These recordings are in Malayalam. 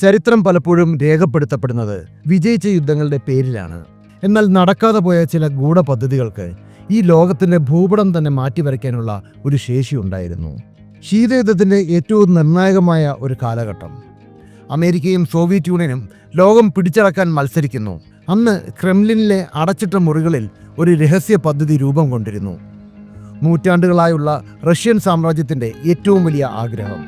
ചരിത്രം പലപ്പോഴും രേഖപ്പെടുത്തപ്പെടുന്നത് വിജയിച്ച യുദ്ധങ്ങളുടെ പേരിലാണ്. എന്നാൽ നടക്കാതെ പോയ ചില ഗൂഢപദ്ധതികൾക്ക് ഈ ലോകത്തിന്റെ ഭൂപടം തന്നെ മാറ്റിവരയ്ക്കാനുള്ള ഒരു ശേഷിയുണ്ടായിരുന്നു. ശീതയുദ്ധത്തിന്റെ ഏറ്റവും നിർണായകമായ ഒരു കാലഘട്ടം. അമേരിക്കയും സോവിയറ്റ് യൂണിയനും ലോകം പിടിച്ചടക്കാൻ മത്സരിക്കുന്നു. അന്ന് ക്രെംലിനിലെ അടച്ചിട്ട മുറികളിൽ ഒരു രഹസ്യ പദ്ധതി രൂപം കൊണ്ടിരുന്നു. നൂറ്റാണ്ടുകളായുള്ള റഷ്യൻ സാമ്രാജ്യത്തിന്റെ ഏറ്റവും വലിയ ആഗ്രഹം,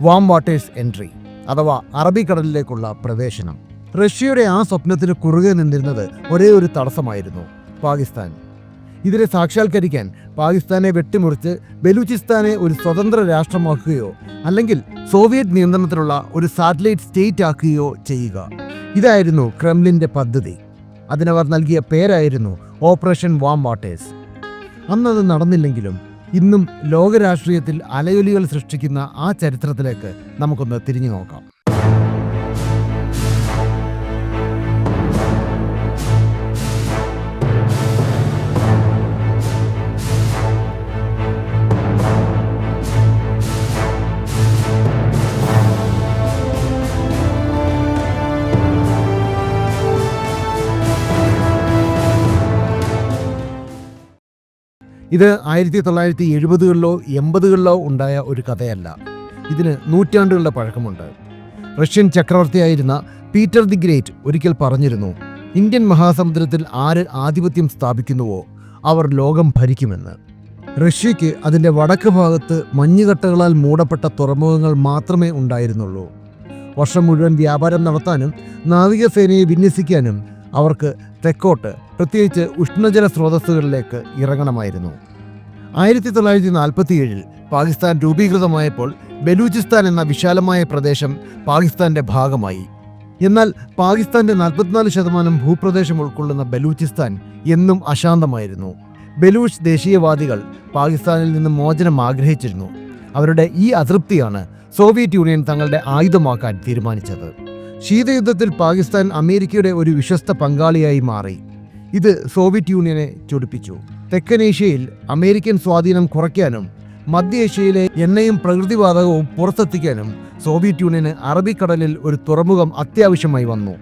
വാം വാട്ടേഴ്സ് എൻട്രി അഥവാ അറബിക്കടലിലേക്കുള്ള പ്രവേശനം. റഷ്യയുടെ ആ സ്വപ്നത്തിന് കുറുകെ നിന്നിരുന്നത് ഒരേ ഒരു തടസ്സമായിരുന്നു, പാകിസ്ഥാൻ. ഇതിനെ സാക്ഷാത്കരിക്കാൻ പാകിസ്ഥാനെ വെട്ടിമുറിച്ച് ബലൂചിസ്ഥാനെ ഒരു സ്വതന്ത്ര രാഷ്ട്രമാക്കുകയോ അല്ലെങ്കിൽ സോവിയറ്റ് നിയന്ത്രണത്തിലുള്ള ഒരു സാറ്റലൈറ്റ് സ്റ്റേറ്റ് ആക്കുകയോ ചെയ്യുക. ഇതായിരുന്നു ക്രെംലിൻ്റെ പദ്ധതി. അതിനവർ നൽകിയ പേരായിരുന്നു ഓപ്പറേഷൻ വാം വാട്ടേഴ്സ്. അന്നത് നടന്നില്ലെങ്കിലും ഇന്നും ലോകരാഷ്ട്രീയത്തിൽ അലയൊലികൾ സൃഷ്ടിക്കുന്ന ആ ചരിത്രത്തിലേക്ക് നമുക്കൊന്ന് തിരിഞ്ഞു നോക്കാം. ഇത് 1970കളിലോ 80കളിലോ ഉണ്ടായ ഒരു കഥയല്ല. ഇതിന് നൂറ്റാണ്ടുകളുടെ പഴക്കമുണ്ട്. റഷ്യൻ ചക്രവർത്തിയായിരുന്ന പീറ്റർ ദി ഗ്രേറ്റ് ഒരിക്കൽ പറഞ്ഞിരുന്നു, ഇന്ത്യൻ മഹാസമുദ്രത്തിൽ ആര് ആധിപത്യം സ്ഥാപിക്കുന്നുവോ അവർ ലോകം ഭരിക്കുമെന്ന്. റഷ്യയ്ക്ക് അതിൻ്റെ വടക്ക് ഭാഗത്ത് മഞ്ഞുകട്ടകളാൽ മൂടപ്പെട്ട തുറമുഖങ്ങൾ മാത്രമേ ഉണ്ടായിരുന്നുള്ളൂ. വർഷം മുഴുവൻ വ്യാപാരം നടത്താനും നാവികസേനയെ വിന്യസിക്കാനും അവർക്ക് തെക്കോട്ട്, പ്രത്യേകിച്ച് ഉഷ്ണജല സ്രോതസ്സുകളിലേക്ക് ഇറങ്ങണമായിരുന്നു. 1947 പാകിസ്ഥാൻ രൂപീകൃതമായപ്പോൾ ബലൂചിസ്ഥാൻ എന്ന വിശാലമായ പ്രദേശം പാകിസ്ഥാന്റെ ഭാഗമായി. എന്നാൽ പാകിസ്ഥാന്റെ 44% ഭൂപ്രദേശം ഉൾക്കൊള്ളുന്ന ബലൂചിസ്ഥാൻ എന്നും അശാന്തമായിരുന്നു. ബലൂച്ച് ദേശീയവാദികൾ പാകിസ്ഥാനിൽ നിന്ന് മോചനം ആഗ്രഹിച്ചിരുന്നു. അവരുടെ ഈ അതൃപ്തിയാണ് സോവിയറ്റ് യൂണിയൻ തങ്ങളുടെ ആയുധമാക്കാൻ തീരുമാനിച്ചത്. ശീതയുദ്ധത്തിൽ പാകിസ്ഥാൻ അമേരിക്കയുടെ ഒരു വിശ്വസ്ത പങ്കാളിയായി മാറി. ഇത് സോവിയറ്റ് യൂണിയനെ ചൊടിപ്പിച്ചു. തെക്കൻ ഏഷ്യയിൽ അമേരിക്കൻ സ്വാധീനം കുറയ്ക്കാനും മധ്യ ഏഷ്യയിലെ എണ്ണയും പ്രകൃതിവാതകവും പുറത്തെത്തിക്കാനും സോവിയറ്റ് യൂണിയന് അറബിക്കടലിൽ ഒരു തുറമുഖം അത്യാവശ്യമായി വന്നു.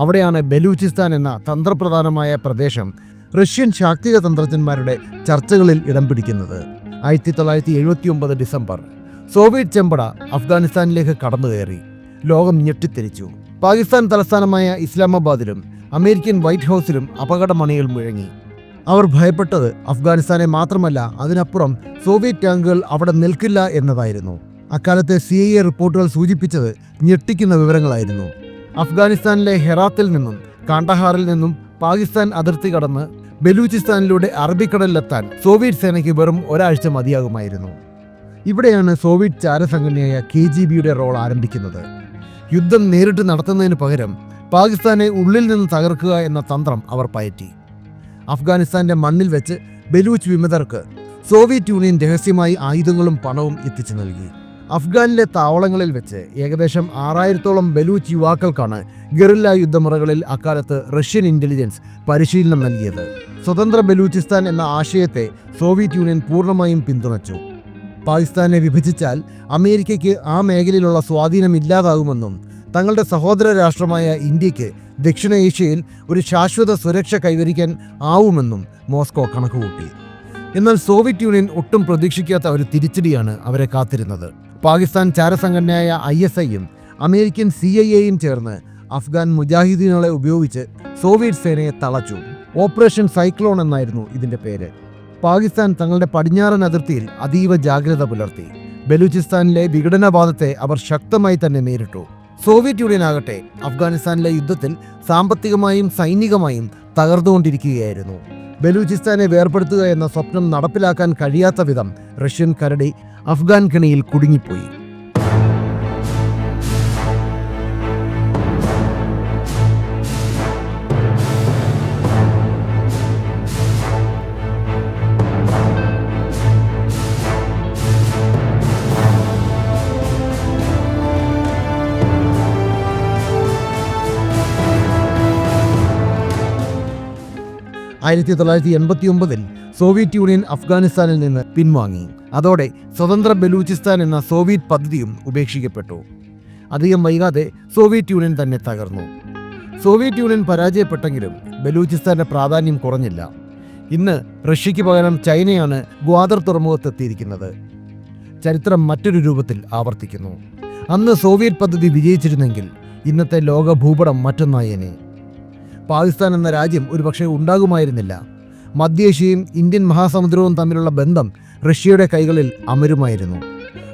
അവിടെയാണ് ബലൂചിസ്ഥാൻ എന്ന തന്ത്രപ്രധാനമായ പ്രദേശം റഷ്യൻ ശാക്തിക തന്ത്രജ്ഞന്മാരുടെ ചർച്ചകളിൽ ഇടം പിടിക്കുന്നത്. 1979 ഡിസംബർ സോവിയറ്റ് ചെമ്പട അഫ്ഗാനിസ്ഥാനിലേക്ക് കടന്നുകയറി. ലോകം ഞെട്ടിത്തെരിച്ചു. പാകിസ്ഥാൻ തലസ്ഥാനമായ ഇസ്ലാമാബാദിലും അമേരിക്കൻ വൈറ്റ് ഹൗസിലും അപകടമണികൾ മുഴങ്ങി. അവർ ഭയപ്പെട്ടത് അഫ്ഗാനിസ്ഥാനെ മാത്രമല്ല, അതിനപ്പുറം സോവിയറ്റ് ടാങ്കുകൾ അവിടെ നിൽക്കില്ല എന്നതായിരുന്നു. അക്കാലത്തെ CIA റിപ്പോർട്ടുകൾ സൂചിപ്പിച്ചത് ഞെട്ടിക്കുന്ന വിവരങ്ങളായിരുന്നു. അഫ്ഗാനിസ്ഥാനിലെ ഹെറാത്തിൽ നിന്നും കാണ്ടഹാറിൽ നിന്നും പാകിസ്ഥാൻ അതിർത്തി കടന്ന് ബലൂചിസ്ഥാനിലൂടെ അറബിക്കടലിലെത്താൻ സോവിയറ്റ് സേനയ്ക്ക് വെറും ഒരാഴ്ച മതിയാകുമായിരുന്നു. ഇവിടെയാണ് സോവിയറ്റ് ചാരസംഘടനയായ KGBയുടെ റോൾ ആരംഭിക്കുന്നത്. യുദ്ധം നേരിട്ട് നടത്തുന്നതിന് പകരം പാകിസ്ഥാനെ ഉള്ളിൽ നിന്ന് തകർക്കുക എന്ന തന്ത്രം അവർ പയറ്റി. അഫ്ഗാനിസ്ഥാന്റെ മണ്ണിൽ വെച്ച് ബലൂച്ച് വിമതർക്ക് സോവിയറ്റ് യൂണിയൻ രഹസ്യമായി ആയുധങ്ങളും പണവും എത്തിച്ചു നൽകി. അഫ്ഗാനിലെ താവളങ്ങളിൽ വെച്ച് ഏകദേശം 6000-ഓളം ബലൂച്ച് യുവാക്കൾക്കാണ് ഗറില്ല യുദ്ധമുറകളിൽ അക്കാലത്ത് റഷ്യൻ ഇന്റലിജൻസ് പരിശീലനം നൽകിയത്. സ്വതന്ത്ര ബലൂചിസ്ഥാൻ എന്ന ആശയത്തെ സോവിയറ്റ് യൂണിയൻ പൂർണ്ണമായും പിന്തുണച്ചു. പാകിസ്ഥാനെ വിഭജിച്ചാൽ അമേരിക്കയ്ക്ക് ആ മേഖലയിലുള്ള സ്വാധീനം ഇല്ലാതാകുമെന്നും തങ്ങളുടെ സഹോദര രാഷ്ട്രമായ ഇന്ത്യക്ക് ദക്ഷിണേഷ്യയിൽ ഒരു ശാശ്വത സുരക്ഷ കൈവരിക്കാൻ ആവുമെന്നും മോസ്കോ കണക്കുകൂട്ടി. എന്നാൽ സോവിയറ്റ് യൂണിയൻ ഒട്ടും പ്രതീക്ഷിക്കാത്ത ഒരു തിരിച്ചടിയാണ് അവരെ കാത്തിരുന്നത്. പാകിസ്ഥാൻ ചാരസംഘടനയായ ISIയും അമേരിക്കൻ CIA ചേർന്ന് അഫ്ഗാൻ മുജാഹിദീനുകളെ ഉപയോഗിച്ച് സോവിയറ്റ് സേനയെ തളച്ചു. ഓപ്പറേഷൻ സൈക്ലോൺ എന്നായിരുന്നു ഇതിൻ്റെ പേര്. പാകിസ്ഥാൻ തങ്ങളുടെ പടിഞ്ഞാറൻ അതിർത്തിയിൽ അതീവ ജാഗ്രത പുലർത്തി. ബലൂചിസ്ഥാനിലെ വിഘടനവാദത്തെ അവർ ശക്തമായി തന്നെ നേരിട്ടു. സോവിയറ്റ് യൂണിയൻ ആകട്ടെ അഫ്ഗാനിസ്ഥാനിലെ യുദ്ധത്തിൽ സാമ്പത്തികമായും സൈനികമായും തകർന്നുകൊണ്ടിരിക്കുകയായിരുന്നു. ബലൂചിസ്ഥാനെ വേർപെടുത്തുക എന്ന സ്വപ്നം നടപ്പിലാക്കാൻ കഴിയാത്ത വിധം റഷ്യൻ കരടി അഫ്ഗാൻ കെണിയിൽ കുടുങ്ങിപ്പോയി. 1989-ൽ സോവിയറ്റ് യൂണിയൻ അഫ്ഗാനിസ്ഥാനിൽ നിന്ന് പിൻവാങ്ങി. അതോടെ സ്വതന്ത്ര ബലൂചിസ്ഥാൻ എന്ന സോവിയറ്റ് പദ്ധതിയും ഉപേക്ഷിക്കപ്പെട്ടു. അധികം വൈകാതെ സോവിയറ്റ് യൂണിയൻ തന്നെ തകർന്നു. സോവിയറ്റ് യൂണിയൻ പരാജയപ്പെട്ടെങ്കിലും ബലൂചിസ്ഥാന്റെ പ്രാധാന്യം കുറഞ്ഞില്ല. ഇന്ന് റഷ്യയ്ക്ക് പകരം ചൈനയാണ് ഗ്വാദർ തുറമുഖത്തെത്തിയിരിക്കുന്നത്. ചരിത്രം മറ്റൊരു രൂപത്തിൽ ആവർത്തിക്കുന്നു. അന്ന് സോവിയറ്റ് പദ്ധതി വിജയിച്ചിരുന്നെങ്കിൽ ഇന്നത്തെ ലോക ഭൂപടം മറ്റൊന്നായേനെ. പാകിസ്ഥാൻ എന്ന രാജ്യം ഒരുപക്ഷെ ഉണ്ടാകുമായിരുന്നില്ല. മധ്യേഷ്യയും ഇന്ത്യൻ മഹാസമുദ്രവും തമ്മിലുള്ള ബന്ധം റഷ്യയുടെ കൈകളിൽ അമരുമായിരുന്നു.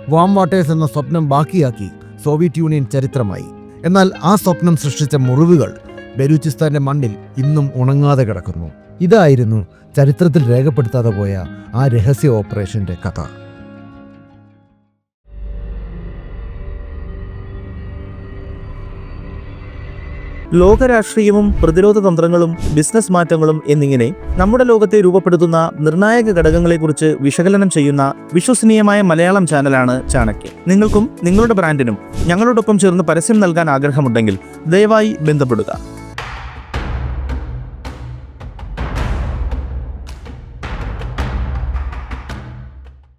വാം വാട്ടേഴ്സ് എന്ന സ്വപ്നം ബാക്കിയാക്കി സോവിയറ്റ് യൂണിയൻ ചരിത്രമായി. എന്നാൽ ആ സ്വപ്നം സൃഷ്ടിച്ച മുറിവുകൾ ബലൂചിസ്ഥാന്റെ മണ്ണിൽ ഇന്നും ഉണങ്ങാതെ കിടക്കുന്നു. ഇതായിരുന്നു ചരിത്രത്തിൽ രേഖപ്പെടുത്താതെ പോയ ആ രഹസ്യ ഓപ്പറേഷന്റെ കഥ. ലോകരാഷ്ട്രീയവും പ്രതിരോധ തന്ത്രങ്ങളും ബിസിനസ് മാറ്റങ്ങളും എന്നിങ്ങനെ നമ്മുടെ ലോകത്തെ രൂപപ്പെടുത്തുന്ന നിർണായക ഘടകങ്ങളെക്കുറിച്ച് വിശകലനം ചെയ്യുന്ന വിശ്വസനീയമായ മലയാളം ചാനലാണ് ചാണക്യ. നിങ്ങൾക്കും നിങ്ങളുടെ ബ്രാൻഡിനും ഞങ്ങളോടൊപ്പം ചേർന്ന് പരസ്യം നൽകാൻ ആഗ്രഹമുണ്ടെങ്കിൽ ദയവായി ബന്ധപ്പെടുക.